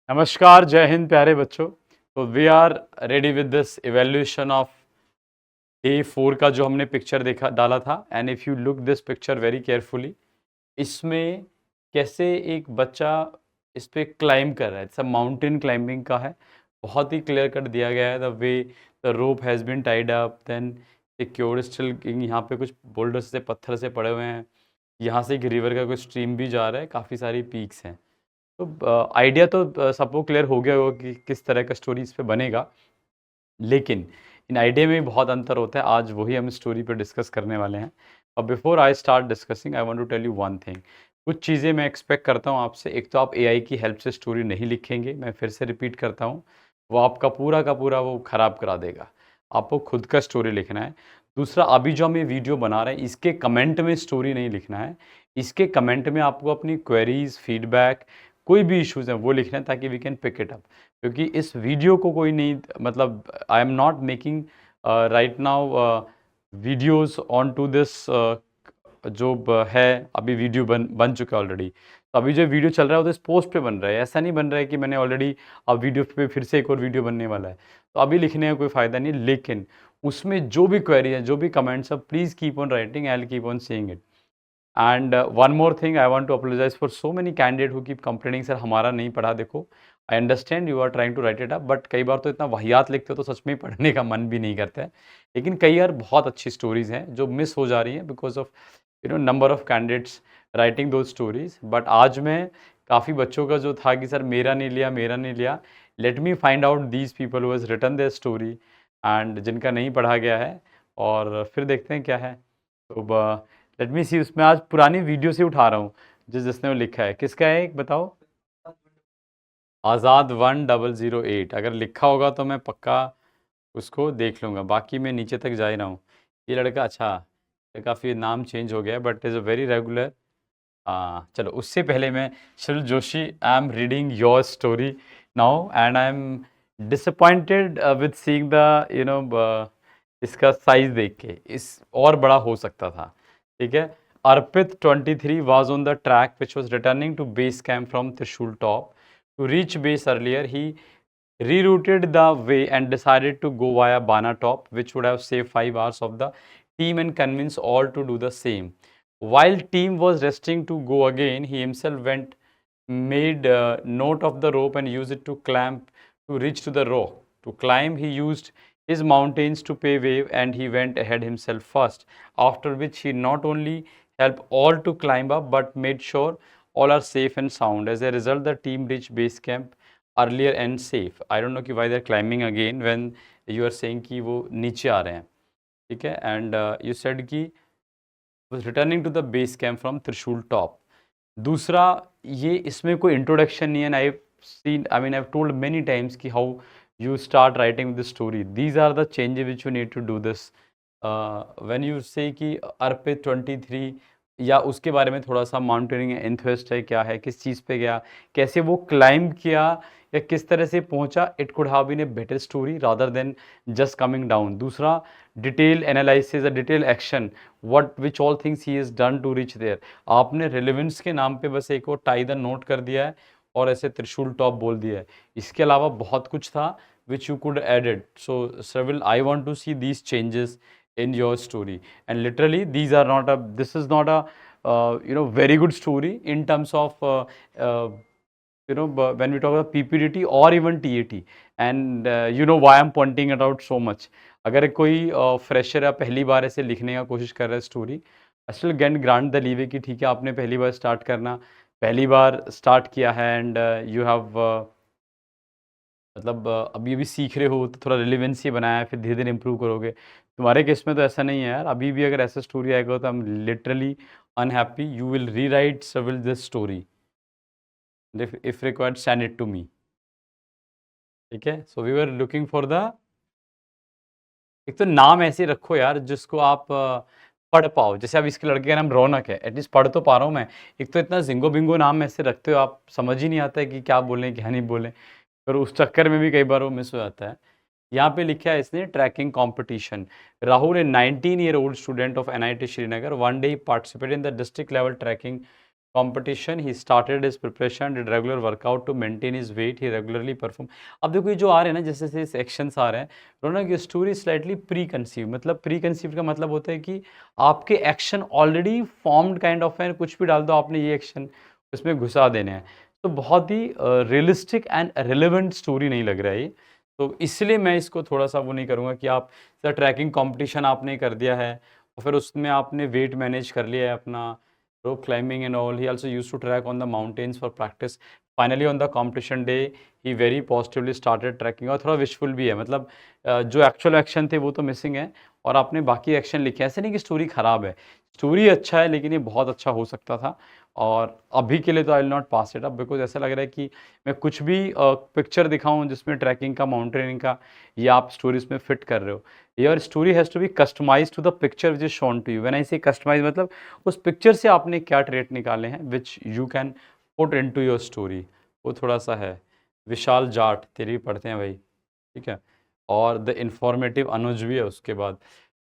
नमस्कार, जय हिंद प्यारे बच्चों। तो we are ready with this evaluation of day 4 का जो हमने पिक्चर देखा डाला था। And if you look this picture very carefully, इसमें कैसे एक बच्चा इस पे क्लाइंब कर रहा है। सब माउंटेन क्लाइंबिंग का है। बहुत ही क्लियर कट दिया गया है the way the rope has been tied up, then secured still. यहाँ पे कुछ बोल्डर्स से पत्थर से पड़े हुए हैं। यहाँ से एक रिवर का कोई स्ट्रीम भी जा रहा है, काफ़ी सारी पीक्स हैं। तो आइडिया तो सबको क्लियर हो गया होगा कि किस तरह का स्टोरी इस पे बनेगा। लेकिन इन आइडिया में भी बहुत अंतर होता है। आज वही हम स्टोरी पे डिस्कस करने वाले हैं। और before I start discussing, I want to tell you one thing. कुछ चीज़ें मैं एक्सपेक्ट करता हूँ आपसे। एक तो आप एआई की हेल्प से स्टोरी नहीं लिखेंगे, मैं फिर से रिपीट करता हूँ। वो आपका पूरा का पूरा वो खराब करा देगा। आपको खुद का स्टोरी लिखना है। दूसरा, अभी जो हम ये वीडियो बना रहे हैं, इसके कमेंट में स्टोरी नहीं लिखना है। इसके कमेंट में आपको अपनी क्वेरीज, फीडबैक, कोई भी इश्यूज़ हैं वो लिखना है, ताकि we can pick it up. क्योंकि इस वीडियो को कोई नहीं, मतलब I am not making right now videos on to this जो है। अभी वीडियो बन चुका है ऑलरेडी। तो अभी जो वीडियो चल रहा है वो तो इस पोस्ट पे बन रहा है। ऐसा नहीं बन रहा है कि मैंने ऑलरेडी अब वीडियो पे फिर से एक और वीडियो बनने वाला है। तो अभी लिखने का कोई फ़ायदा नहीं। लेकिन उसमें जो भी क्वेरी है, जो भी कमेंट्स है, please keep on writing, I will keep on seeing it. And one more thing, I want to apologize for so many candidate who keep complaining, sir हमारा नहीं पढ़ा। देखो, I understand you are trying to write it up, but कई बार तो इतना वाहियात लिखते हो तो सच में ही पढ़ने का मन भी नहीं करता है। लेकिन कई बार बहुत अच्छी स्टोरीज हैं जो मिस हो जा रही हैं because of number of candidates writing दो स्टोरीज। बट आज मैं काफ़ी बच्चों का जो था कि सर मेरा नहीं लिया, मेरा नहीं लिया, let me find out these people who has written their story and जिनका नहीं पढ़ा गया है, और फिर देखते हैं क्या है। तो लेट मी सी, उसमें आज पुरानी वीडियो से उठा रहा हूँ जिसने वो लिखा है। किसका है एक बताओ? आज़ाद 1008। अगर लिखा होगा तो मैं पक्का उसको देख लूँगा। बाकी मैं नीचे तक जा ही रहा हूँ। ये लड़का, अच्छा, ये काफ़ी नाम चेंज हो गया है, but is a very regular. हाँ, चलो उससे पहले मैं शिल Joshi, I am reading your story now and I am disappointed with seeing the इसका साइज देख के। इस और बड़ा हो सकता था। ठीक है। अर्पित 23 was on the track which was returning to base camp from Trishul top. To reach base earlier, he rerouted the way and decided to go via Bana top, which would have saved 5 hours of the team and convinced all to do the same. While team was resting to go again, he himself made note of the rope and used it to clamp to reach to the rock. To climb, he used his mountains to pay way, and he went ahead himself first, after which he not only helped all to climb up but made sure all are safe and sound. As a result, the team reached base camp earlier and safe. I don't know कि why they're climbing again when you are saying कि वो नीचे आ रहे हैं। ठीक है। And you said कि was returning to the base camp from Trishul top. दूसरा, ये इसमें कोई इंट्रोडक्शन नहीं है। I seen, I mean I told many times कि how you start writing the story. These are the changes which you need to do this. When you say कि अर्पित 23, या उसके बारे में थोड़ा सा माउंटेनिंग इंटरेस्ट है, क्या है, किस चीज़ पे गया, कैसे वो क्लाइंब किया, या किस तरह से पहुंचा। It could have been a better story rather than just coming down. दूसरा, detail analysis, detail action, what which all things he is done to reach there. आपने रिलेवेंस के नाम पे बस एक और टाई द नोट कर दिया है और ऐसे त्रिशूल टॉप बोल दिया है। इसके अलावा बहुत कुछ था which you could added. So several, I want to see these changes in your story, and literally these are not a, this is not a very good story in terms of when we talk about PPDT or even TAT, and why I'm pointing it out so much. अगर कोई fresher या पहली बार ऐसे लिखने का कोशिश कर रहा है story, still gain grant the leeway कि ठीक है, आपने पहली बार स्टार्ट करना, पहली बार स्टार्ट किया है, एंड यू हैव मतलब अभी अभी सीख रहे हो तो थोड़ा रिलेवेंसी बनाया है, फिर धीरे धीरे इंप्रूव करोगे। तुम्हारे केस में तो ऐसा नहीं है यार। अभी भी अगर ऐसा स्टोरी आएगा तो I am literally unhappy. You will rewrite several this story, if required send it to me. ठीक है। So we were looking for the, एक तो नाम ऐसे रखो यार जिसको आप पढ़ पाओ। जैसे अब इसके लड़के का नाम रौनक है, एटलीस्ट पढ़ तो पा रहा हूँ मैं। एक तो इतना जिंगो बिंगो नाम ऐसे रखते हो आप, समझ ही नहीं आता है कि क्या बोलें क्या नहीं बोलें। पर उस चक्कर में भी कई बार वो मिस हो जाता है। यहाँ पे लिखा है इसने trekking competition. Rahul, a 19-year-old student of NIT Srinagar, one day participate in the district level trekking competition. He started his preparation, did regular workout to maintain his weight. He regularly perform. अब देखो ये जो आ रहे हैं ना, जैसे जैसे एक्शंस आ रहे हैं, रौनक ये स्टोरी स्लाइटली प्री कंसीव, मतलब प्री कंसीव का मतलब होता है कि आपके action already formed kind of है, कुछ भी डाल दो आपने ये एक्शन उसमें घुसा देने हैं, तो बहुत ही रियलिस्टिक एंड रिलेवेंट स्टोरी नहीं लग रहा है ये। तो इसलिए मैं इसको थोड़ा सा वो नहीं करूँगा कि आप सर ट्रैकिंग कंपटीशन आपने कर दिया है और फिर उसमें आपने वेट मैनेज कर लिया है अपना, rope climbing and all. He also used to trek on the mountains for practice. Finally on the competition day he very positively started trekking. और थोड़ा विशफुल भी है, मतलब जो एक्चुअल एक्शन थे वो तो मिसिंग है और आपने बाकी एक्शन लिखे हैं। ऐसे नहीं कि स्टोरी ख़राब है, स्टोरी अच्छा है लेकिन ये बहुत अच्छा हो सकता था। और अभी के लिए तो I will not pass it up, because ऐसा लग रहा है कि मैं कुछ भी पिक्चर दिखाऊं जिसमें ट्रैकिंग का, माउंटेनिंग का, ये आप स्टोरीज में फिट कर रहे हो। Your story has to be customize to the picture which is shown to you. When I say customize मतलब उस पिक्चर से आपने क्या ट्रेट निकाले हैं which you can put into your story, वो थोड़ा सा है। विशाल जाट तेरी भी पढ़ते हैं भाई, ठीक है। और द इंफॉर्मेटिव अनुज भी है उसके बाद।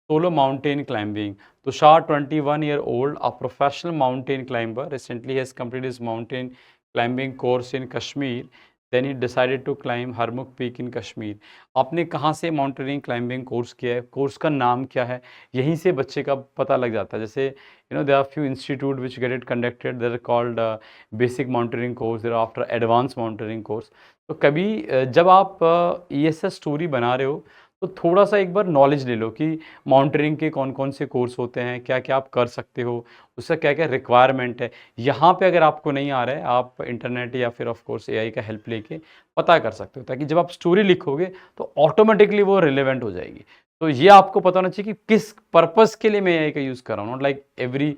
Solo mountain climbing. Tushar, 21-year-old, a professional mountain climber, recently has completed his mountain climbing course in Kashmir. Then he decided to climb Harmukh Peak in Kashmir. आपने कहाँ से माउंटेनिंग क्लाइंबिंग कोर्स किया है, course का नाम क्या है, यहीं से बच्चे का पता लग जाता है। जैसे there are few institute which get it conducted, they are called basic mountaineering course, there are after advanced mountaineering course. तो कभी जब आप ये सब स्टोरी बना रहे हो तो थोड़ा सा एक बार नॉलेज ले लो कि माउंटेनिंग के कौन कौन से कोर्स होते हैं, क्या क्या आप कर सकते हो, उसका क्या क्या रिक्वायरमेंट है। यहाँ पे अगर आपको नहीं आ रहा है, आप इंटरनेट या फिर ऑफ कोर्स एआई का हेल्प लेके पता कर सकते हो, ताकि जब आप स्टोरी लिखोगे तो ऑटोमेटिकली वो रिलेवेंट हो जाएगी। तो ये आपको पता होना चाहिए कि किस पर्पज़ के लिए मैं एआई का यूज़ कर रहा हूँ, नॉट लाइक एवरी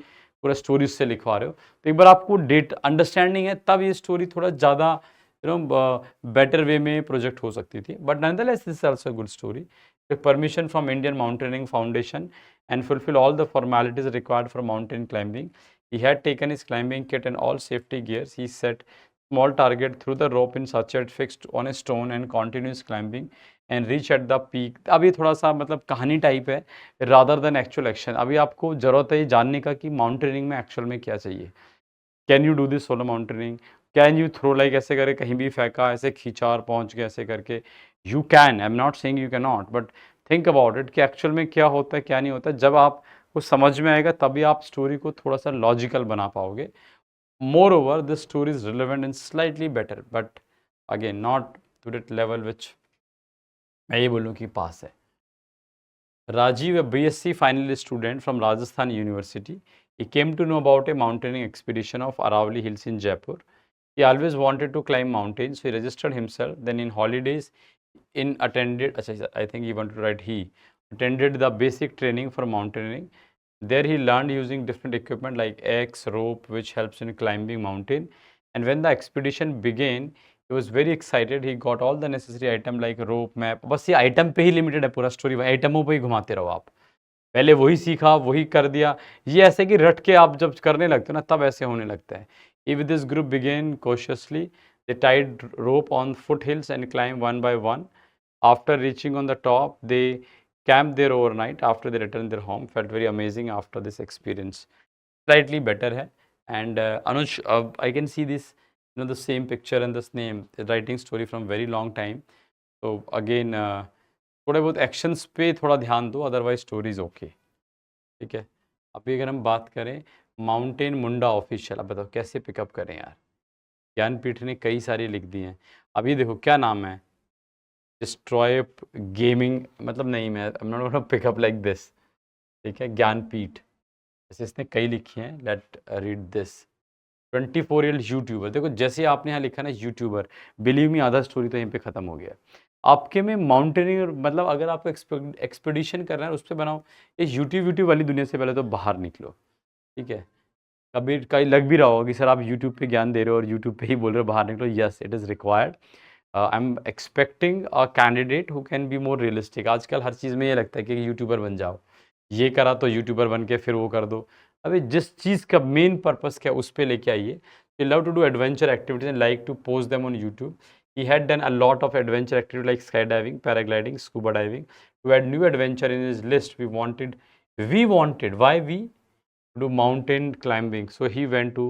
पूरा स्टोरी से लिखवा रहे हो। तो एक बार आपको डेट अंडरस्टैंडिंग है तब ये स्टोरी थोड़ा ज़्यादा बेटर वे में प्रोजेक्ट हो सकती थी। But nonetheless this is also good story. With permission from Indian Mountaineering Foundation and fulfill all the formalities required for mountain climbing. He had taken his climbing kit and all safety gears. He set small target through the rope in sachet fixed on a stone and continues climbing and reach at the peak. अब ये थोड़ा सा मतलब कहानी type है rather than actual action. अभी आपको ज़रूरत है ये जानने का कि माउंटेनिंग में एक्चुअल में क्या चाहिए। Can you do this solo mountaineering, can you throw, like ऐसे करके कहीं भी फेंका, ऐसे खींचा और पहुंच गया, ऐसे करके you can, I am not saying you can not, but think about it कि एक्चुअल में क्या होता है क्या नहीं होता। जब आपको समझ में आएगा तभी आप स्टोरी को थोड़ा सा लॉजिकल बना पाओगे। Moreover this story is relevant and slightly better, but again not to that level which मैं ये बोलूँ कि पास है। Rajiv, a BSc final student from Rajasthan University, he came to know about a mountaineering expedition of Aravalli Hills in Jaipur. He always wanted to climb mountains, so he registered himself. Then in holidays, I think he wanted to write he attended the basic training for mountaineering. There he learned using different equipment like axe, rope, which helps in climbing mountain. And when the expedition began, he was very excited. He got all the necessary item like rope, map. बस ये item पे ही limited है पूरा story, आइटमों पे ही घुमाते रहो आप। पहले वही सीखा, वही कर दिया। ये ऐसे कि रट के आप जब करने लगते हो ना तब ऐसे होने लगता है। If this group began cautiously, they tied rope on foothills and climbed one by one. After reaching on the top, they camped there overnight. After they returned their home, felt very amazing after this experience. Slightly better है। And Anuj, I can see this, the same picture and this name, writing story from very long time. So again, थोड़े बहुत actions पे थोड़ा ध्यान दो, otherwise story is okay, ठीक है। अभी अगर हम बात करें माउंटेन मुंडा ऑफिशियल, अब बताओ कैसे पिकअप करें यार। ज्ञानपीठ ने कई सारी लिख दी हैं। अभी देखो क्या नाम है, डिस्ट्रॉय गेमिंग, मतलब नहीं, मैं आई am not gonna pickup like this, ठीक है। ज्ञानपीठ जैसे इसने कई लिखी हैं, late read this. 24-year-old YouTuber, देखो जैसे आपने यहाँ लिखा ना यूट्यूबर, बिलीव मी आधा स्टोरी तो यहीं पे ख़त्म हो गया। आपके में माउंटेनियर मतलब अगर आपको एक्सपेडिशन करना है उस पर बनाओ। ये यूट्यूब वाली दुनिया से पहले तो बाहर निकलो, ठीक है। कभी कहीं लग भी रहा होगा कि सर आप यूट्यूब पे ज्ञान दे रहे हो और यूट्यूब पे ही बोल रहे हो बाहर निकलो। Yes, it is required. I am expecting a candidate who can be more realistic. आजकल हर चीज़ में ये लगता है कि यूट्यूबर बन जाओ, ये करा तो यूट्यूबर बन के फिर वो कर दो। अभी जिस चीज़ का मेन पर्पस क्या है उस पर लेके आइए। You love to do adventure activities and like to post them on YouTube. He had done a lot of adventure activities like skydiving, paragliding, scuba diving. To add new adventure in his list, we wanted, why we do mountain climbing. So he went to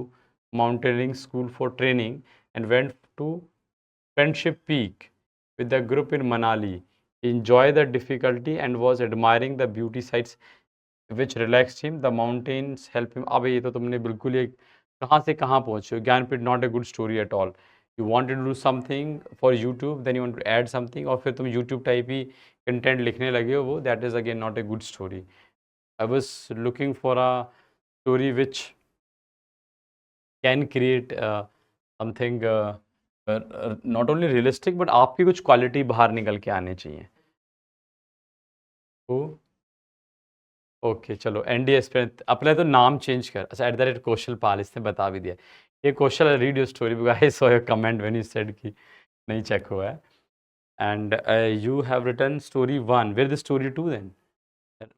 mountaineering school for training and went to Friendship Peak with the group in Manali. He enjoyed the difficulty and was admiring the beauty sights which relaxed him. The mountains help him. अबे ये तो तुमने बिल्कुल ही कहाँ से कहाँ पहुँचे हो? Jnanpith not a good story at all. You wanted to do something for YouTube, then you want to add something, और फिर तुम YouTube टाइप ही कंटेंट लिखने लगे हो, वो that is again not a good story. I was looking for a story which can create something not only realistic but आपकी कुछ quality बाहर निकल के आने चाहिए. तो ओके चलो एनडीएस पे अपने तो नाम चेंज कर. अच्छा @ कौशल पाल इसने बता भी दिया. ये Kaushal read your story because I saw your comment when you said कि नहीं चेक हुआ है. And you have written story 1 where the story 2 then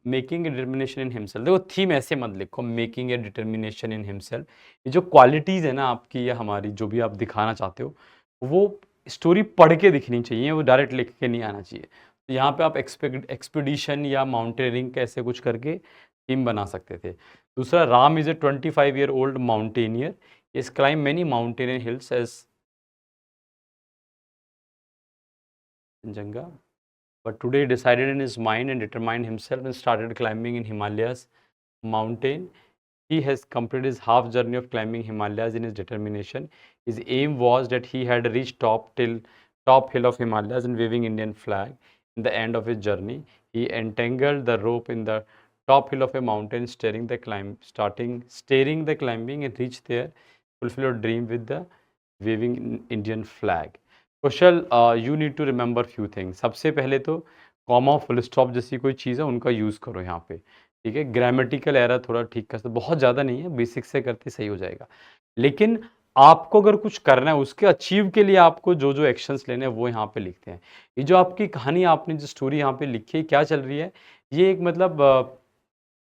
making a determination in himself. देखो थीम ऐसे मत लिखो making a determination in himself. ये जो क्वालिटीज़ है ना आपकी या हमारी जो भी आप दिखाना चाहते हो वो स्टोरी पढ़ के दिखनी चाहिए, वो डायरेक्ट लिख के नहीं आना चाहिए. तो यहाँ पे आप एक्सपीडिशन या माउंटेनियरिंग कैसे कुछ करके थीम बना सकते थे. दूसरा, Ram is a 25-year-old mountaineer. Is climb many mountaineer hills as Janga. But today he decided in his mind and determined himself and started climbing in Himalayas mountain. He has completed his half journey of climbing Himalayas in his determination. His aim was that he had reached top hill of Himalayas and waving Indian flag. In the end of his journey, he entangled the rope in the top hill of a mountain, staring the climbing and reached there, fulfill your dream with the waving Indian flag. Kaushal you need to remember few things. सबसे पहले तो comma full stop जैसी कोई चीज़ है उनका use करो यहाँ पे. ठीक है, ग्रामेटिकल एरर थोड़ा ठीक कर सकते, बहुत ज़्यादा नहीं है, बेसिक से करते सही हो जाएगा. लेकिन आपको अगर कुछ करना है उसके अचीव के लिए आपको जो जो एक्शंस लेने हैं वो यहाँ पे लिखते हैं. ये जो आपकी कहानी आपने जो स्टोरी यहाँ पे लिखी है क्या चल रही है, ये एक मतलब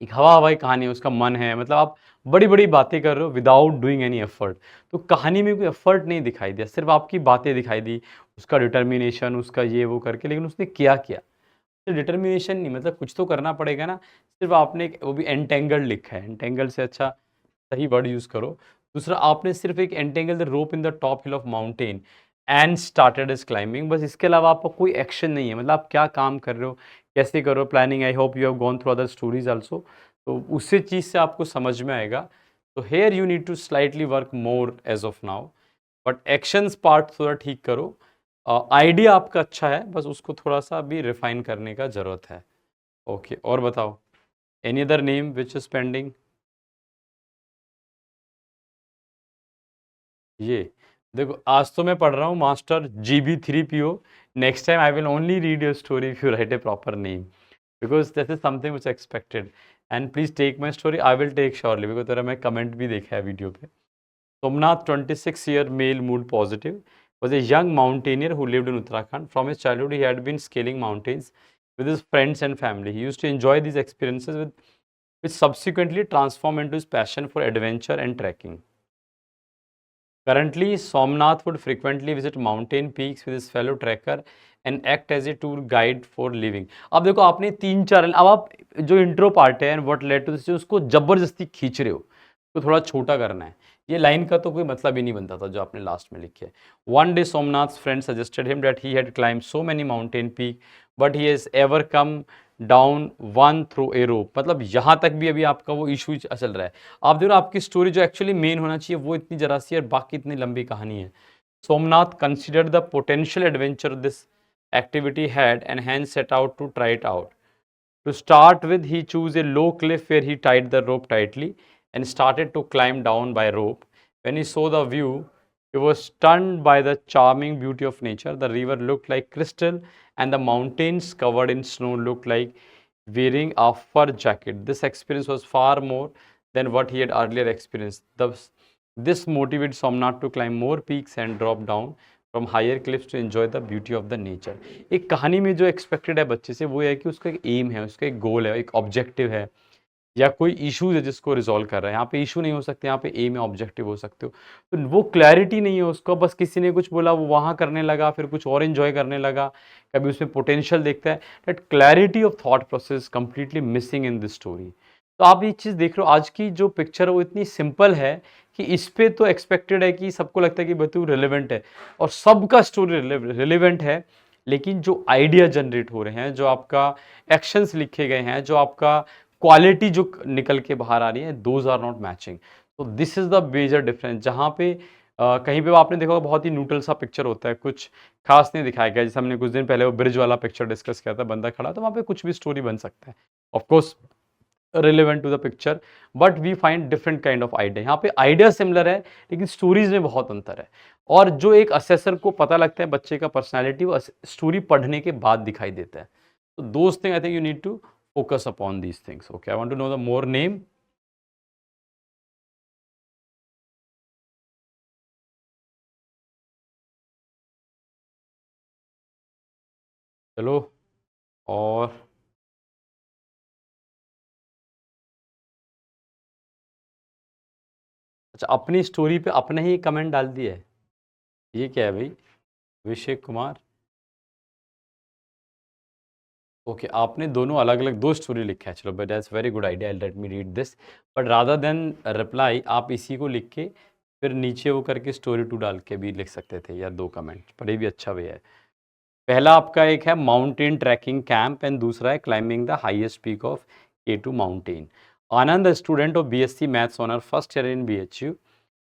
एक हवा हवाई कहानी है, उसका मन है, मतलब आप बड़ी बड़ी बातें कर रहे हो विदाउट डूइंग एनी एफर्ट. तो कहानी में कोई एफर्ट नहीं दिखाई दिया, सिर्फ आपकी बातें दिखाई दी, उसका डिटर्मिनेशन, उसका ये वो करके, लेकिन उसने क्या किया. तो डिटर्मिनेशन नहीं, मतलब कुछ तो करना पड़ेगा ना. सिर्फ आपने वो भी एंटेंगल्ड लिखा है, एंटेंगल से अच्छा सही वर्ड यूज़ करो. दूसरा, आपने सिर्फ एक entangle the rope in the top hill of mountain and started is climbing, बस इसके अलावा आपका कोई एक्शन नहीं है. मतलब आप क्या काम कर रहे हो, कैसे करो, planning. I hope you have gone through other stories also, तो उससे चीज़ से आपको समझ में आएगा. तो here you need to slightly work more as of now, but actions part थोड़ा ठीक करो. आइडिया आपका अच्छा है, बस उसको थोड़ा सा भी रिफाइन करने का ज़रूरत है. ओके और बताओ, any other name which is pending. ये देखो आज तो मैं पढ़ रहा हूँ master GB3PO. Next time I will only read your story if you write a proper name, because this is something which expected. And please take my story, I will take surely, because तेरा मैं comment भी देखा है video पे. Somnath, 26-year male, mood positive, was a young mountaineer who lived in Uttarakhand. From his childhood, he had been scaling mountains with his friends and family. He used to enjoy these experiences, which subsequently transformed into his passion for adventure and trekking. Currently, Somnath would frequently visit mountain peaks with his fellow trekker and act as a tour guide for living. अब देखो आपने 3-4, अब आप जो intro part है and what led to this, उसको जबरदस्ती खींच रहे हो, तो थोड़ा छोटा करना है. ये लाइन का तो कोई मतलब ही नहीं बनता था जो आपने लास्ट में लिखे है. One day Somnath friend suggested him that he had climb so many mountain peak but he has ever come down one through a rope. मतलब यहाँ तक भी अभी आपका वो इशू चल रहा है. आप देखो आपकी स्टोरी जो एक्चुअली मेन होना चाहिए वो इतनी जरा सी और बाकी इतनी लंबी कहानी है. Somnath considered the potential adventure this activity had and hence set out to try it out. To start with, he chose a low cliff where he tied the rope tightly and started to climb down by rope. When he saw the view, he was stunned by the charming beauty of nature. The river looked like crystal and the mountains covered in snow looked like wearing a fur jacket. This experience was far more than what he had earlier experienced. This motivated Somnath to climb more peaks and drop down from higher cliffs to enjoy the beauty of the nature. एक कहानी में जो expected है बच्चे से वो है कि उसका एक एम है, उसका एक गोल है, एक ऑब्जेक्टिव है, या कोई इशूज है जिसको रिजॉल्व कर रहा है. यहाँ पे इशू नहीं हो सकते, यहाँ पे एम है, ऑब्जेक्टिव हो सकते हो. तो वो क्लैरिटी नहीं है उसको, बस किसी ने कुछ बोला वो वहाँ करने लगा, फिर कुछ और एंजॉय करने लगा, कभी उसमें पोटेंशियल देखता है. That clarity of thought process completely missing in this story. तो आप ये चीज़ देख रहे हो, आज की जो पिक्चर है वो इतनी सिंपल है कि इस पे तो एक्सपेक्टेड है कि सबको लगता है कि बतू रिलेवेंट है और सबका स्टोरी रिलेवेंट है, लेकिन जो आइडिया जनरेट हो रहे हैं, जो आपका एक्शंस लिखे गए हैं, जो आपका क्वालिटी जो निकल के बाहर आ रही है, दोज आर नॉट मैचिंग। तो this is the major difference. जहाँ पे कहीं पे आपने देखा होगा बहुत ही न्यूट्रल सा पिक्चर होता है, कुछ खास नहीं दिखाया गया, जैसे हमने कुछ दिन पहले वो ब्रिज वाला पिक्चर डिस्कस किया था, बंदा खड़ा, तो वहाँ पे कुछ भी स्टोरी बन सकता है, of course relevant to the picture, but we find different kind of idea. यहाँ पे आइडिया सिमिलर है लेकिन स्टोरीज में बहुत अंतर है। और जो एक असेसर को पता लगता है बच्चे का पर्सनैलिटी, वो स्टोरी पढ़ने के बाद दिखाई देता है। तो those thing I think you need to focus upon these things. Okay, I want to know the more name. चलो, और अच्छा, अपनी स्टोरी पे अपने ही कमेंट डाल दिया है, ये क्या है भाई? अभिषेक कुमार। ओके, आपने दोनों अलग अलग दो स्टोरी लिखा है, चलो, but that's very good idea, let me read this. But rather than reply आप इसी को लिख के फिर नीचे वो करके स्टोरी 2 डाल के भी लिख सकते थे, या 2 कमेंट, पर ये भी अच्छा वे है। पहला आपका एक है माउंटेन ट्रैकिंग कैंप एंड दूसरा है climbing the highest peak of K2 mountain. Anand, a student of BSc Maths honor, first year in BHU,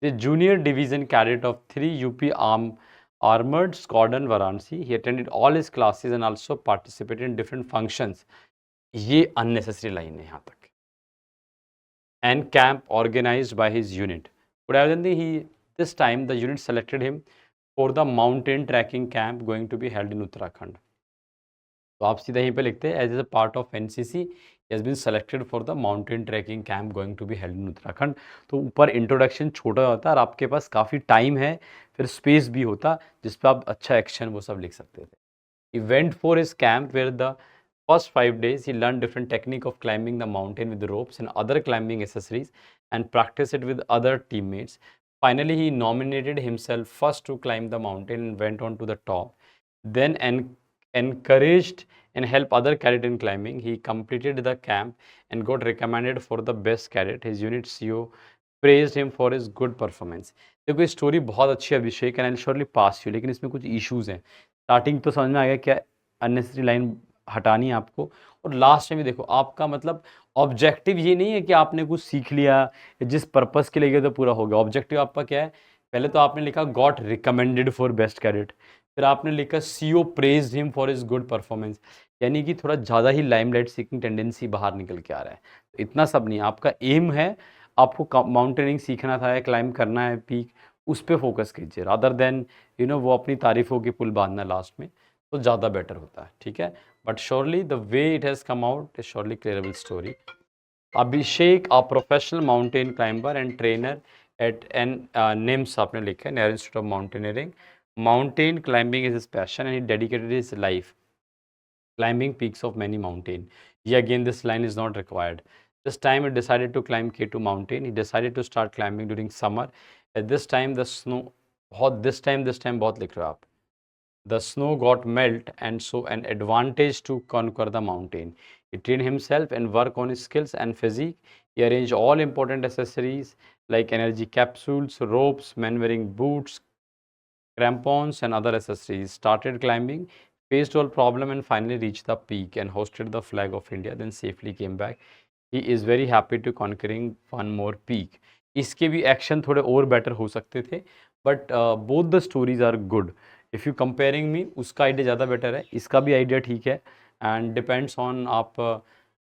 the junior division cadet of 3 UP Armored Squadron Varanasi. He attended all his classes and also participated in different functions. ये unnecessary line है यहाँ तक। And camp organized by his unit. But evidently this time the unit selected him for the mountain trekking camp going to be held in Uttarakhand. तो आप सीधा यहीं पे लिखते हैं, as a part of NCC has been selected for the mountain trekking camp going to be held in Uttarakhand. तो ऊपर introduction छोटा होता है और आपके पास काफ़ी टाइम है, फिर स्पेस भी होता जिस पर आप अच्छा एक्शन वो सब लिख सकते थे। Event for his camp where the first 5 days he learned different technique of climbing the mountain with ropes and other climbing accessories and practiced it with other teammates. Finally, he nominated himself first to climb the mountain and went on to the top. Then encouraged and helped other cadet in climbing. He completed the camp and got recommended for the best cadet. His unit CO praised him for his good performance. देखो ये story बहुत अच्छी है Abhishek, and I surely pass you, लेकिन इसमें कुछ issues हैं। Starting तो समझ में आ गया क्या अननेसेसरी लाइन हटानी है आपको, और लास्ट में भी देखो आपका मतलब ऑब्जेक्टिव ये नहीं है कि आपने कुछ सीख लिया, जिस पर्पस के लिए गए तो पूरा हो गया। ऑब्जेक्टिव आपका क्या है? पहले तो आपने लिखा got recommended for best cadet, फिर आपने लिखा CO praised him for his good performance, यानी कि थोड़ा ज़्यादा ही लाइमलाइट सीकिंग टेंडेंसी बाहर निकल के आ रहा है। तो इतना सब नहीं, आपका एम है आपको माउंटेनिंग सीखना था या क्लाइंब करना है पीक, उस पर फोकस कीजिए रादर देन वो अपनी तारीफों की पुल बांधना लास्ट में, तो ज़्यादा बेटर होता है। ठीक है, but surely the way it has come out is surely clearable story. Abhishek, a professional mountain climber and trainer at an NIMS, आपने लिखा है, Nehru institute of mountaineering. Mountain climbing is his passion and he dedicated his life climbing peaks of many mountains. Yet again, this line is not required. This time he decided to climb K2 mountain. He decided to start climbing during summer. At this time the snow this time बहुत लिख रहे हो आप। The snow got melt and so an advantage to conquer the mountain. He trained himself and worked on his skills and physique. He arranged all important accessories like energy capsules, ropes, men wearing boots, crampons and other accessories, started climbing, faced all problem and finally reached the peak and hosted the flag of India, then safely came back. He is very happy to conquering one more peak. इसके भी action थोड़े और better हो सकते थे, but both the stories are good. If you comparing me, उसका idea ज़्यादा better है, इसका भी आइडिया ठीक है, एंड डिपेंड्स ऑन आप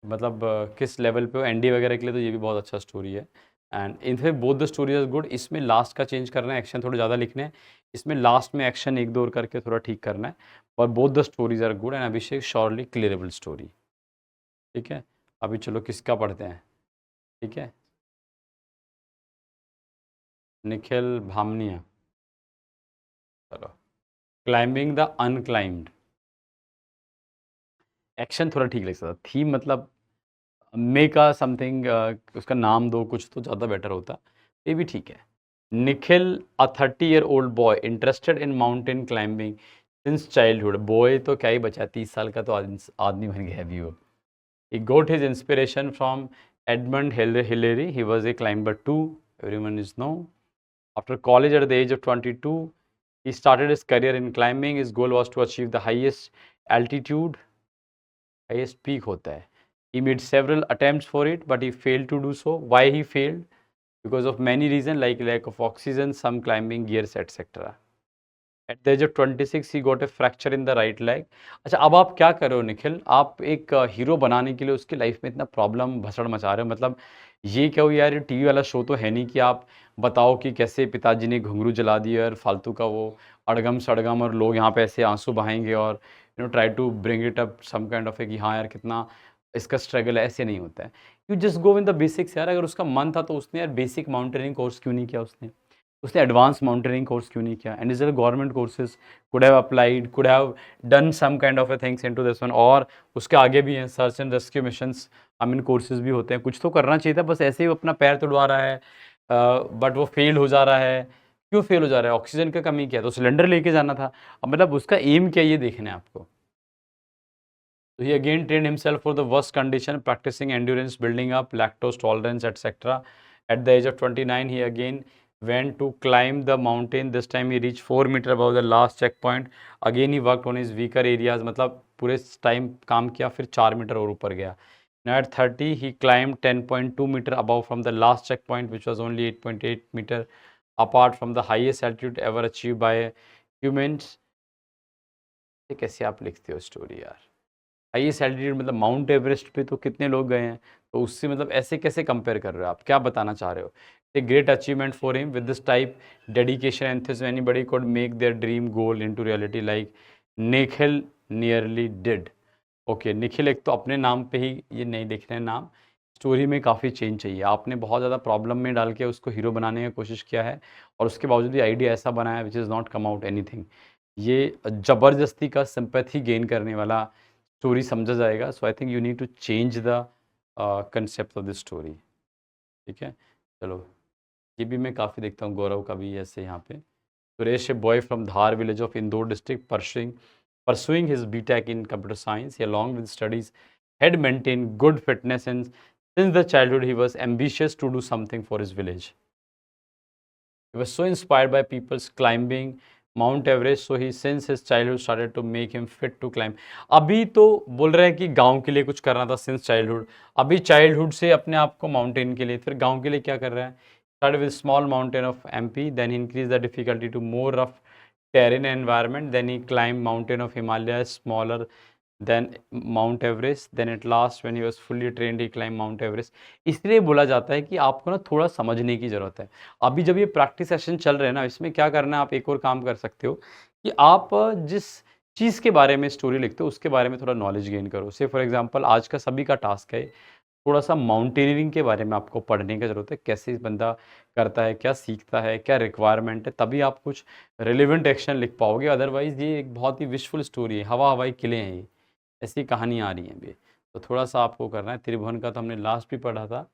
मतलब किस लेवल पे हो। एनडी वगैरह के लिए तो ये भी बहुत अच्छा स्टोरी है, and in fact both the stories are good. इसमें लास्ट का चेंज करना है, एक्शन थोड़े ज़्यादा लिखने हैं, इसमें लास्ट में एक्शन एक दो और करके थोड़ा ठीक करना है, और both the stories are good and Abhishek surely clearable story. ठीक है, अभी चलो किसका पढ़ते हैं। ठीक है, निखिल भामनिया, चलो, क्लाइंबिंग द अनक्लाइंब्ड। एक्शन थोड़ा ठीक लग सकता, थीम मतलब मे का समथिंग उसका नाम दो कुछ तो ज़्यादा बेटर होता, ये भी ठीक है। निखिल, अ 30-year-old boy interested in mountain climbing since childhood. Boy तो क्या ही बचा, 30 साल का तो आदमी बन गया अभी वो। He got his inspiration from Edmund Hillary, he was a climber too, everyone is know. After college at the age of 22, he started his career in climbing. His goal was to achieve the highest altitude, highest peak होता है. He made several attempts for it, but he failed to do so. Why he failed? Because of many reasons like lack of oxygen, some climbing gears, etc. At the age of 26, he got a fracture in the right leg. अच्छा, अब आप क्या कर रहे हो निखिल? आप एक hero बनाने के लिए उसकी लाइफ में इतना प्रॉब्लम भसड़ मचा रहे हो. मतलब ये क्या हो यार, ये टीवी वाला शो तो है नहीं कि आप बताओ कि कैसे पिताजी ने घुंघरू जला दिया और फालतू का वो अड़गम सड़गम और लोग यहाँ पे ऐसे आंसू बहाएंगे और try to bring it up some kind of a कि हाँ यार कितना इसका स्ट्रगल है. ऐसे नहीं होता है. You just go in the basics यार. अगर उसका मन था तो उसने यार बेसिक माउंटेनिंग कोर्स क्यों नहीं किया? उसने एडवांस माउंटेनिंग कोर्स क्यों नहीं किया? And is government courses could have applied, could have done some kind of a things into this one. और उसके आगे भी हैं search and rescue missions, I mean courses भी होते हैं. कुछ तो करना चाहिए था. बस ऐसे ही वो अपना पैर तुड़वा रहा है, बट वो फेल हो जा रहा है. क्यों फेल हो जा रहा है? ऑक्सीजन का कमी क्या है? तो सिलेंडर लेके जाना था. अब मतलब उसका एम क्या, ये देखना है आपको. So he again trained himself for the worst condition, practicing endurance, building up lactose tolerance, etc. At the age of 29, he again went to climb the mountain. This time he reached 4 meters above the last checkpoint. Again he worked on his weaker areas. मतलब पूरे time काम किया, फिर 4 metre और ऊपर गया. Now at 30, he climbed 10.2 meter above from the last checkpoint, which was only 8.8 meter apart from the highest altitude ever achieved by humans. ये कैसे आप लिखते हो स्टोरी यार? हाईएस्ट एल्टीट्यूड मतलब माउंट एवरेस्ट पे तो कितने लोग गए हैं, तो उससे मतलब ऐसे कैसे कंपेयर कर रहे हो आप? क्या बताना चाह रहे हो? A great achievement for him. With this type dedication enthusiasm anybody could make their dream goal into reality like Nikhil nearly did. Okay, Nikhil एक तो अपने नाम पे ही ये नहीं लिख रहे हैं नाम, स्टोरी में काफ़ी चेंज चाहिए. आपने बहुत ज़्यादा प्रॉब्लम में डाल के उसको हीरो बनाने की कोशिश किया है और उसके बावजूद भी आइडिया ऐसा बनाया which is not come out anything. ये ज़बरदस्ती का सिंपैथी गेन करने वाला स्टोरी समझा जाएगा. So I think you need to change the concept of this story. ठीक है, चलो ये भी मैं काफ़ी देखता हूँ. गौरव का भी ऐसे यहाँ पे. Suresh, a boy from Dhar village of Indore district, pursuing his BTech in computer science. He, along with studies, had maintained good fitness and since the childhood he was ambitious to do something for his village. He was so inspired by people's climbing Mount Everest, so he since his childhood started to make him fit to climb. अभी तो बोल रहे हैं कि गांव के लिए कुछ करना था since childhood. अभी चाइल्डहुड से अपने आप को माउंटेन के लिए, फिर गांव के लिए क्या कर रहा है? Started with small mountain of MP, then he increased the difficulty to more rough terrain environment, then he climbed mountain of Himalayas, smaller than Mount Everest, then at last when he was fully trained he climbed Mount Everest. इसलिए बोला जाता है कि आपको ना थोड़ा समझने की ज़रूरत है. अभी जब ये प्रैक्टिस सेशन चल रहे हैं ना, इसमें क्या करना है, आप एक और काम कर सकते हो कि आप जिस चीज़ के बारे में स्टोरी लिखते हो उसके बारे में थोड़ा नॉलेज गेन करो. से फॉर एग्जांपल आज का सभी का टास्क है थोड़ा सा माउंटेनियरिंग के बारे में आपको पढ़ने की ज़रूरत है. कैसे बंदा करता है, क्या सीखता है, क्या रिक्वायरमेंट है, तभी आप कुछ रिलेवेंट एक्शन लिख पाओगे. अदरवाइज़ ये एक बहुत ही विशफुल स्टोरी है, हवा हवाई किले हैं, ये ऐसी कहानियाँ आ रही हैं अभी. तो थोड़ा सा आपको करना है. त्रिभुवन का तो हमने लास्ट भी पढ़ा था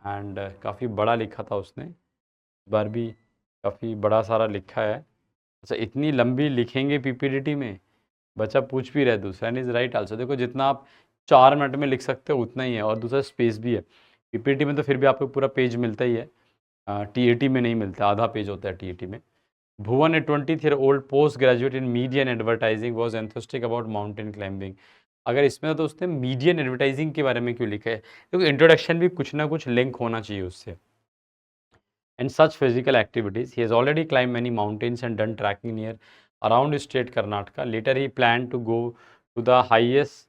एंड काफ़ी बड़ा लिखा था उसने. इस बार भी काफ़ी बड़ा सारा लिखा है. अच्छा, इतनी लंबी लिखेंगे पीपीटीटी में? बच्चा पूछ भी रहा है. दूसरा एंड इज़ राइट आल्सो. देखो जितना आप 4 मिनट में लिख सकते हो उतना ही है, और दूसरा स्पेस भी है. पीपीटी में तो फिर भी आपको पूरा पेज मिलता ही है, टीएटी में नहीं मिलता, आधा पेज होता है टीएटी में. Bhuvan, a 20-year-old post graduate in media and advertising, was enthusiastic about mountain climbing. अगर इसमें तो उसने मीडिया एंड एडवर्टाइजिंग के बारे में क्यों लिखा है? क्योंकि इंट्रोडक्शन भी कुछ ना कुछ लिंक होना चाहिए उससे. And such physical activities, he has already climbed many mountains and done trekking near around his state Karnataka. Later he planned to go to the highest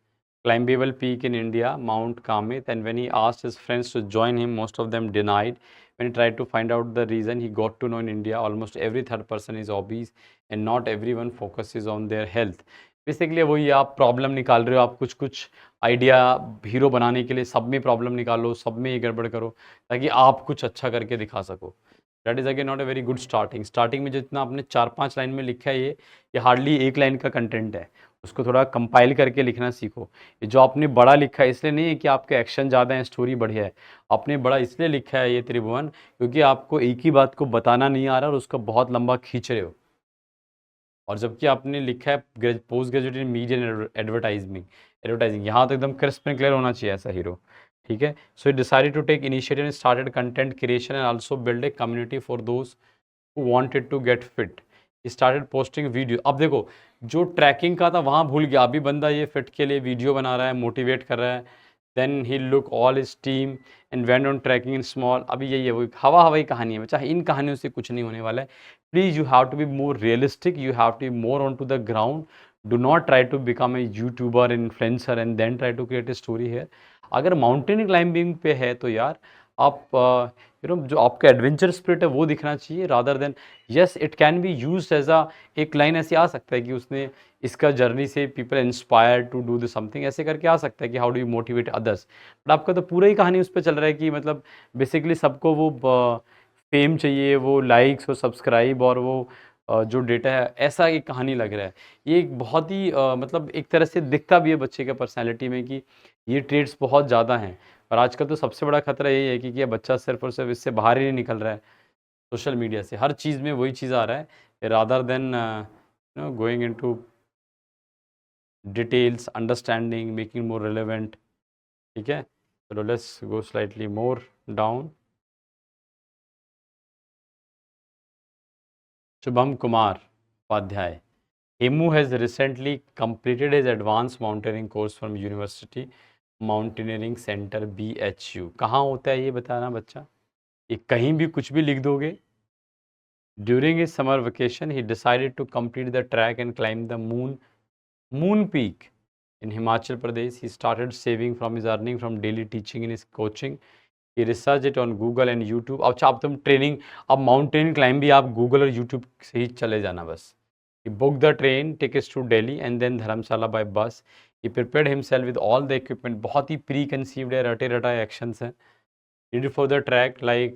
climbable peak in India, Mount Kamit, and when he asked his friends to join him, most of them denied. When he tried to find out the reason, he got to know in India almost every third person is obese and not everyone focuses on their health. Basically वही आप problem निकाल रहे हो, आप कुछ कुछ idea hero बनाने के लिए सब में प्रॉब्लम निकालो, सब में ये गड़बड़ करो ताकि आप कुछ अच्छा करके दिखा सको. That is again not a very good starting. Starting में जितना आपने 4-5 लाइन में लिखा है ये हार्डली 1 लाइन का कंटेंट है. उसको थोड़ा कंपाइल करके लिखना सीखो. ये जो आपने बड़ा लिखा है इसलिए नहीं है कि आपके एक्शन ज़्यादा हैं, स्टोरी बढ़िया है. आपने बड़ा इसलिए लिखा है ये त्रिभुवन क्योंकि आपको एक ही बात को बताना नहीं आ रहा और उसका बहुत लंबा खींच रहे हो. और जबकि आपने लिखा है post graduate in media and advertising, यहाँ तो एकदम क्रिस्प एंड क्लियर होना चाहिए ऐसा हीरो. ठीक है। So he decided to take initiative and started content creation and also build a community for those who wanted to get fit. He started posting video. अब देखो, जो ट्रैकिंग का था वहाँ भूल गया, अभी बंदा ये फिट के लिए वीडियो बना रहा है, मोटिवेट कर रहा है। Then he look all his team and went on trekking in small. अभी यही है, वो हवा हवाई कहानी है बच्चा, इन कहानियों से कुछ नहीं होने वाला है। Please you have to be more realistic, you have to be more on to the ground. Do not try to become a YouTuber influencer and then try to create a story here. अगर mountain climbing पे है तो यार आप जो आपका adventure spirit है वो दिखना चाहिए, rather than yes it can be used as a, एक लाइन ऐसी आ सकता है कि उसने इसका जर्नी से people inspire to do this something, ऐसे करके आ सकता है कि how do you motivate others. But आपका तो पूरा ही कहानी उस पर चल रहा है कि मतलब बेसिकली सबको वो फेम चाहिए, वो लाइक्स और सब्सक्राइब और वो जो डेटा है, ऐसा एक कहानी लग रहा है। ये एक बहुत ही मतलब एक तरह से दिखता भी है बच्चे के पर्सनैलिटी में कि ये ट्रेड्स बहुत ज़्यादा हैं। और आजकल तो सबसे बड़ा खतरा यही है कि ये बच्चा सिर्फ और सिर्फ इससे बाहर ही नहीं निकल रहा है, सोशल मीडिया से हर चीज़ में वही चीज़ आ रहा है, rather than going into details, understanding, making more relevant. ठीक है, चलो let's go slightly more down. Shubham Kumar Upadhyay, Hemu has recently completed his advanced mountaineering course from university mountaineering centre BHU। कहाँ होता है ये बताना बच्चा, ये कहीं भी कुछ भी लिख दोगे। During his summer vacation, he decided to complete the track and climb the Moon Peak in Himachal Pradesh. He started saving from his earning from daily teaching in his coaching. He researched it on Google and YouTube। अच्छा, अब तुम training, अब mountain climb भी आप Google और YouTube से ही चले जाना बस। He booked the train tickets to Delhi and then Dharamshala by bus. He prepared himself with all the equipment। बहुत ही प्री कंसीव्ड है, रटे रटाए एक्शंस हैं। Needed for the track like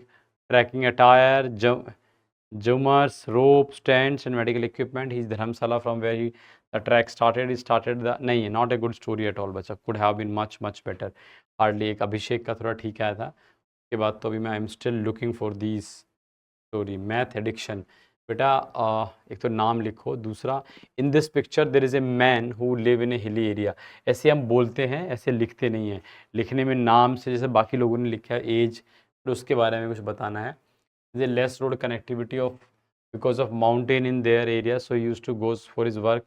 trekking attire, jumpers, ropes, tents and medical equipment। He's Dharamsala from where the track started। He started the नहीं, not a good story at all बच्चा, could have been much better। Hardly एक अभिषेक का थोड़ा ठीक आया था, उसके बाद तो अभी मैं I am still looking for this story. Math addiction, बेटा एक तो नाम लिखो, दूसरा in this picture there is a man who live in A hilly area. ऐसे हम बोलते हैं, ऐसे लिखते नहीं हैं। लिखने में नाम से जैसे बाकी लोगों ने लिखा है एज, फिर उसके बारे में कुछ बताना है। the less road connectivity of because of mountain in their area, so he used to goes for his work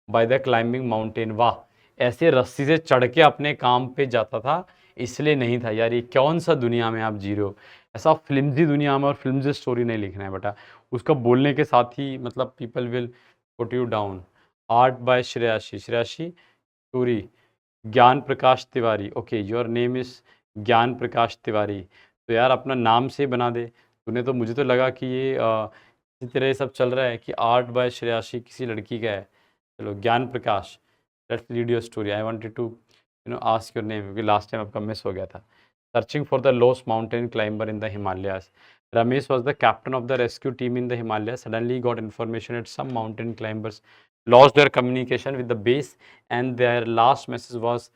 by the climbing mountain। वाह, ऐसे रस्सी से चढ़ के अपने काम पे जाता था, इसलिए नहीं था। यार ये कौन सा दुनिया में आप जी रहे हो, ऐसा फिल्मजी दुनिया में और फिल्मजी स्टोरी नहीं लिखना है बेटा। उसका बोलने के साथ ही मतलब people will put you down. Art by Shreyashi, Shreyashi story Gyan Prakash Tiwari. Okay, your name is Gyan Prakash Tiwari, तो यार अपना नाम से बना दे तूने। तो मुझे तो लगा कि ये इसी तरह सब चल रहा है कि आर्ट बाय श्रेयाशी किसी लड़की का है। चलो Gyan Prakash, let's read your story. I wanted to ask your name क्योंकि लास्ट टाइम आपका मिस हो गया था। Searching for the lost mountain climber in the Himalayas. Ramesh was the captain of the rescue team in the Himalayas। Suddenly he got information that some mountain climbers lost their communication with the base and their last message was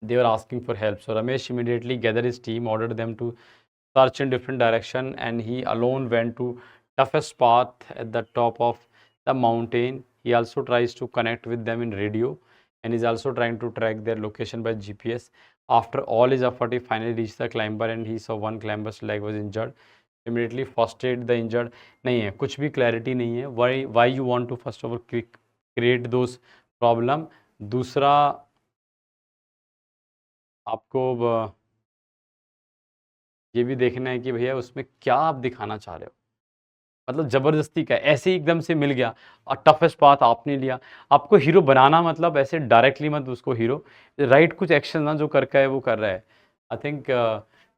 they were asking for help। So Ramesh immediately gathered his team, ordered them to search in different direction, and he alone went to toughest path at the top of the mountain। He also tries to connect with them in radio and is also trying to track their location by GPS। After all his effort, he finally reached the climber and he saw one climber's leg was injured। Immediately first aid the injured। नहीं है, कुछ भी clarity नहीं है। Why you want to first of all create those problem। दूसरा आपको ये भी देखना है कि भैया उसमें क्या आप दिखाना चाह रहे हो। मतलब ज़बरदस्ती का ऐसे ही एकदम से मिल गया और टफेस्ट पाथ आपने लिया। आपको हीरो बनाना मतलब ऐसे डायरेक्टली मत उसको हीरो, राइट कुछ एक्शन ना जो कर का है वो कर रहा है। I think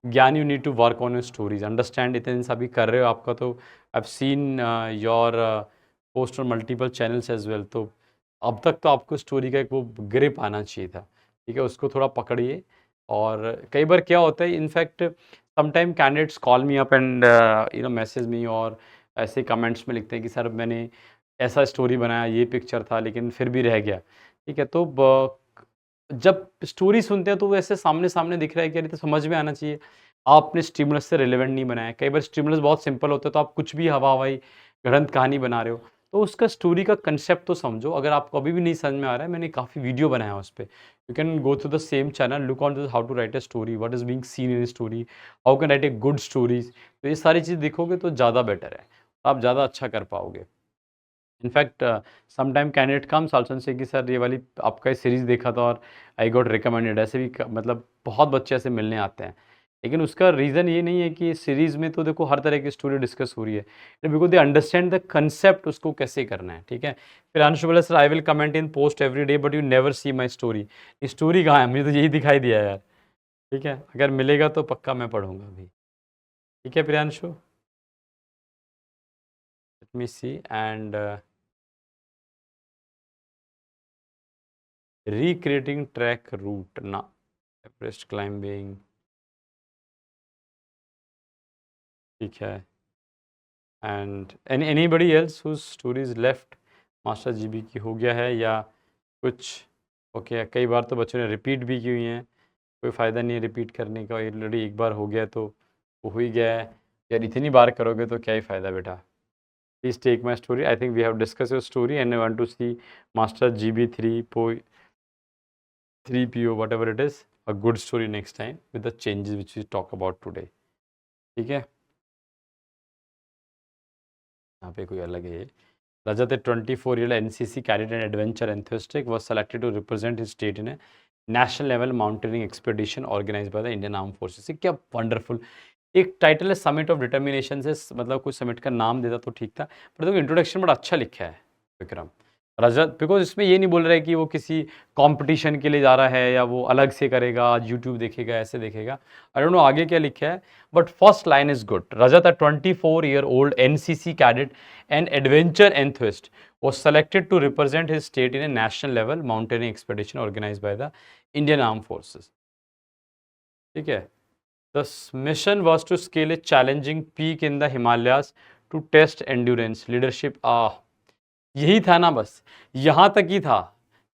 Gyan you need to work on your stories, understand इतने सभी कर रहे हो आपका तो I have seen your post on multiple channels as well. तो अब तक तो आपको स्टोरी का एक वो ग्रिप आना चाहिए था, ठीक है, उसको थोड़ा पकड़िए। और कई बार क्या होता है, in fact sometime candidates call me up and message me और ऐसे कमेंट्स में लिखते हैं कि सर मैंने ऐसा स्टोरी बनाया, ये पिक्चर था लेकिन फिर भी रह गया। ठीक है, तो जब स्टोरी सुनते हैं तो वो ऐसे सामने दिख रहा है कि अरे तो समझ में आना चाहिए। आपने स्टिमुलस से रिलेवेंट नहीं बनाया। कई बार स्टिमुलस बहुत सिंपल होता है तो आप कुछ भी हवा हवाई गढ़ंत कहानी बना रहे हो। तो उसका स्टोरी का कंसेप्ट तो समझो। अगर आपको अभी भी नहीं समझ में आ रहा है, मैंने काफ़ी वीडियो बनाया है उस पे। You can go through the same channel, look on to how to write a story, what is being seen in story, how can write a good stories. तो ये सारी चीज़ देखोगे तो ज़्यादा बेटर है, आप ज़्यादा अच्छा कर पाओगे। In fact sometime candidate comes also and से कि सर ये वाली आपका सीरीज़ देखा था और आई गॉट रिकमेंडेड, ऐसे भी मतलब बहुत बच्चे ऐसे मिलने आते हैं। लेकिन उसका रीज़न ये नहीं है कि सीरीज़ में तो देखो हर तरह की स्टोरी डिस्कस हो रही है, because they understand the concept, उसको कैसे करना है, ठीक है। फिर अंशु बोला sir I will comment in post every day but you never see my story. Story कहाँ है, मुझे तो यही दिखाई दिया यार, ठीक है। अगर मिलेगा तो पक्का मैं पढ़ूंगा अभी, ठीक है Priyanshu. Let me see and recreating trek route na Everest climbing, ठीक है। And anybody else whose stories left, master GB की हो गया है या कुछ? ओके कई बार तो बच्चों ने रिपीट भी की हुई हैं, कोई फ़ायदा नहीं है रिपीट करने का, ऑलरेडी एक बार हो गया तो वो हो ही गया है यार, इतनी बार करोगे तो क्या ही फ़ायदा बेटा। Please take my story, I think we have discuss your story and I want to see master GB 3PO whatever it is, a good story next time with the changes which we talk about today, ठीक है। यहाँ पे कोई अलग है। Rajat, a 24-year NCC cadet and adventure enthusiast, was selected to represent his state in a national level mountaineering expedition organized by the Indian Armed Forces। क्या wonderful एक title है, समिट ऑफ डिटर्मिनेशन से मतलब कुछ summit का नाम देता तो ठीक था, पर देखो इंट्रोडक्शन बड़ा अच्छा लिखा है विक्रम। रजत बिकॉज इसमें ये नहीं बोल रहा है कि वो किसी कंपटीशन के लिए जा रहा है या वो अलग से करेगा, यूट्यूब देखेगा, ऐसे देखेगा। आई डोंट नो आगे क्या लिखा है, but first line is good. Rajat, a 24-year-old NCC cadet and adventure enthusiast, was selected to represent his state in a national level mountaineering expedition organized by the Indian Armed Forces, ठीक है। The mission was to scale a challenging peak in the Himalayas to test endurance, leadership। यही था ना, बस यहाँ तक ही था,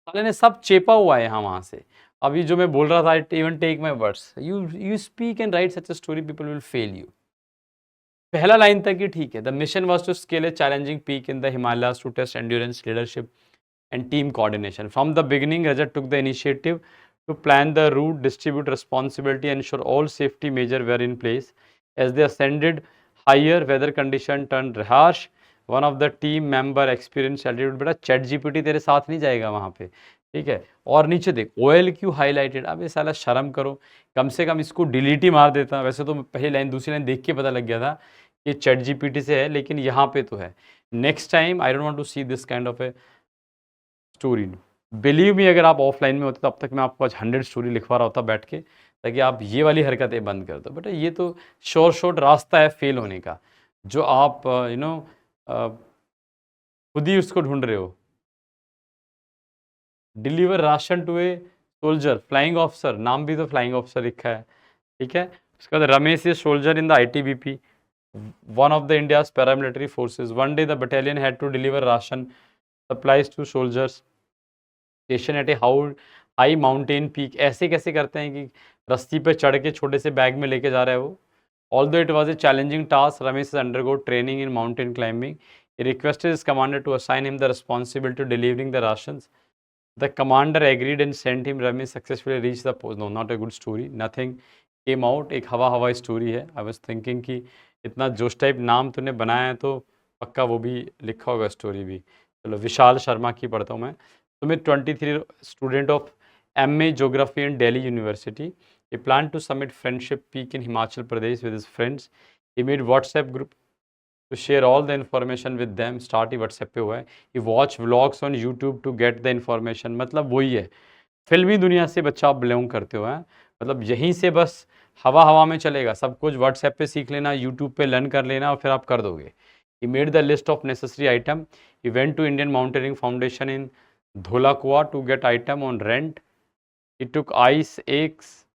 साले ने सब चेपा हुआ है यहाँ वहाँ से। अभी जो मैं बोल रहा था, even take my words, you speak and write such a story, people will fail you. पहला लाइन तक ही ठीक है। The mission was to scale a challenging peak in the Himalayas to test endurance, leadership and team coordination. From the beginning, Rajat took the initiative to plan the route, distribute responsibility, ensure all safety measures were in place. As they ascended higher, weather condition turned harsh. One of the team member experienced altitude। बेटा chat GPT तेरे साथ नहीं जाएगा वहाँ पे, ठीक है। और नीचे देख, ओएल क्यू हाईलाइटेड। अब ये साला शर्म करो, कम से कम इसको डिलीट ही मार देता। वैसे तो पहली लाइन दूसरी लाइन देख के पता लग गया था कि चैट जीपीटी से है, लेकिन यहाँ पे तो है। Next time I don't want to see this kind of a story. Believe me, अगर आप ऑफलाइन में होते तो अब तक मैं आपको आज 100 स्टोरी लिखवा रहा होता बैठ के, ताकि आप ये वाली हरकतें बंद कर दो। बेटा ये तो शॉर्ट रास्ता है फेल होने का, जो आप खुद ही उसको ढूंढ रहे हो। Deliver ration to a soldier, flying officer, नाम भी तो फ्लाइंग ऑफिसर लिखा है, ठीक है। उसके बाद Ramesh is soldier in the ITBP, one of the India's paramilitary forces. One day the battalion had to deliver ration supplies to soldiers station at A high mountain peak. ऐसे कैसे करते हैं कि रस्सी पे चढ़ के छोटे से बैग में लेके जा रहा है वो। Although it was a challenging task, Ramesh is undergo training in mountain climbing. He requested his commander to assign him the responsibility of delivering the rations. The commander agreed and sent him. Ramesh successfully reached the post. No, not a good story. Nothing came out. एक हवा story है। I was thinking कि इतना जोश type नाम तूने बनाया है तो पक्का वो भी लिखा होगा स्टोरी भी। चलो विशाल शर्मा की पढ़ता हूँ मैं। Sumit, 23, student of MA Geography in Delhi University. He planned to summit Friendship Peak in Himachal Pradesh with his friends. He made WhatsApp group to share all the information with them. Start he WhatsApp पे हुआ है। He watch vlogs on YouTube to get the information। मतलब वही है, फिल्मी दुनिया से बच्चा आप बिलोंग करते हो, हैं मतलब यहीं से बस हवा में चलेगा, सब कुछ WhatsApp पे सीख लेना, YouTube पे लर्न कर लेना और फिर आप कर दोगे। He made the list of necessary item. He went to Indian Mountaineering Foundation in Dholakua to get item on rent. He took ice axe,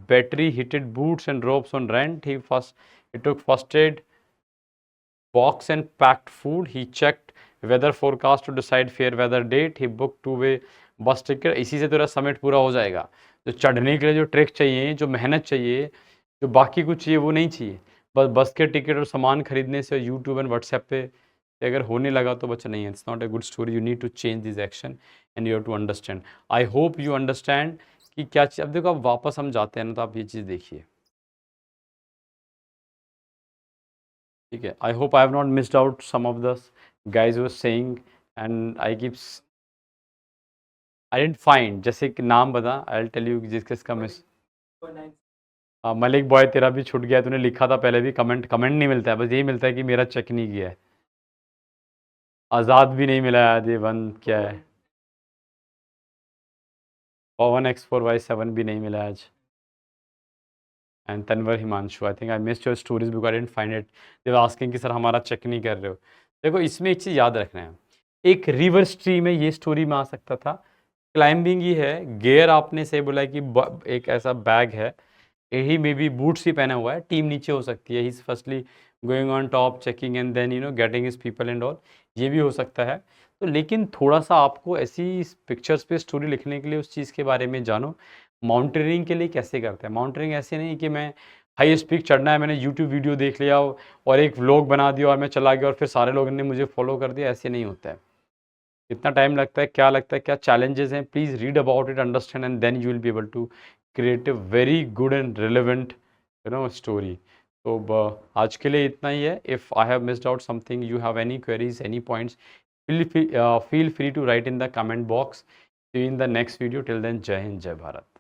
battery heated boots and ropes on rent. He took first aid box and packed food. He checked weather forecast to decide fair weather date. He booked two-way bus ticket. इसी से तेरा summit पूरा हो जाएगा। जो चढ़ने के लिए जो ट्रैक चाहिए, जो मेहनत चाहिए, जो बाकी कुछ चाहिए वो नहीं चाहिए, बस के टिकट और सामान खरीदने से यूट्यूब एंड व्हाट्सएप पे तो अगर होने लगा तो बच्चा नहीं है, it's not a good story, you need to change this action and you have to understand. I hope you understand कि क्या चीज़। अब देखो, अब वापस हम जाते हैं ना, तो आप ये चीज़ देखिए, ठीक है। I hope I have not missed out some of the guys were saying and I keep I didn't find, जैसे कि नाम बता, आई विल टेल यू जिस किसका मिस। मलिक बॉय तेरा भी छूट गया है, तूने लिखा था पहले भी, कमेंट नहीं मिलता है, बस यही मिलता है कि मेरा चेक नहीं किया है। आज़ाद भी नहीं मिला है, ये वन क्या है, पवन X4Y7 भी नहीं मिला आज। And Tanwar Himanshu, I think I missed your stories because I didn't find it, they were asking कि सर हमारा चेक नहीं कर रहे हो। देखो, इसमें एक चीज़ याद रखना है, एक रिवर स्ट्रीम में ये स्टोरी में आ सकता था, क्लाइंबिंग ही है, गियर आपने से बोला है कि एक ऐसा बैग है, यही मे बी बूट्स ही पहना हुआ है, टीम नीचे हो सकती है, he is firstly going on top checking and then getting his people and all, ये भी हो सकता है। तो लेकिन थोड़ा सा आपको ऐसी पिक्चर्स पे स्टोरी लिखने के लिए उस चीज़ के बारे में जानो। माउंटेनियरिंग के लिए कैसे करते हैं, माउंटेनियरिंग ऐसे नहीं कि मैं हाईएस्ट पीक चढ़ना है, मैंने यूट्यूब वीडियो देख लिया और एक व्लॉग बना दिया और मैं चला गया और फिर सारे लोगों ने मुझे फॉलो कर दिया, ऐसे नहीं होता है। कितना टाइम लगता है, क्या चैलेंजेस हैं, please read about it, understand and then you will be able to create a very good and relevant story. तो आज के लिए इतना ही है। If I have missed out something, you have any queries, any points, feel free to write in the comment box. See you in the next video. Till then, Jai Hind, Jai Bharat.